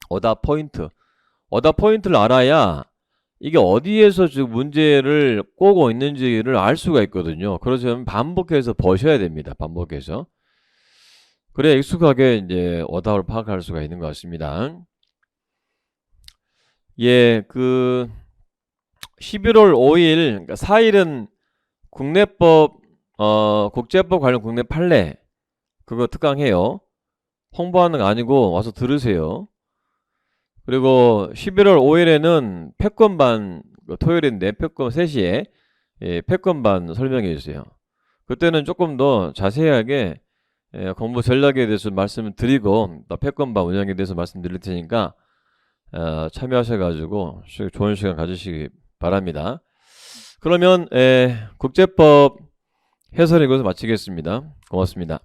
오답 포인트를 알아야 이게 어디에서 지금 문제를 꼬고 있는지를 알 수가 있거든요. 그래서 반복해서 보셔야 됩니다. 반복해서. 그래야 익숙하게 이제 오답을 파악할 수가 있는 것 같습니다. 그 11월 5일, 그러니까 4일은 국내법, 국제법 관련 국내 판례 그거 특강해요. 홍보하는 거 아니고 와서 들으세요. 그리고 11월 5일에는 패권반, 토요일인데 패권 3시에 패권반 설명해 주세요. 그때는 조금 더 자세하게 공부 전략에 대해서 말씀을 드리고 또 패권반 운영에 대해서 말씀드릴 테니까 참여하셔가지고 좋은 시간 가지시기 바랍니다. 그러면 국제법 해설 이것을 마치겠습니다. 고맙습니다.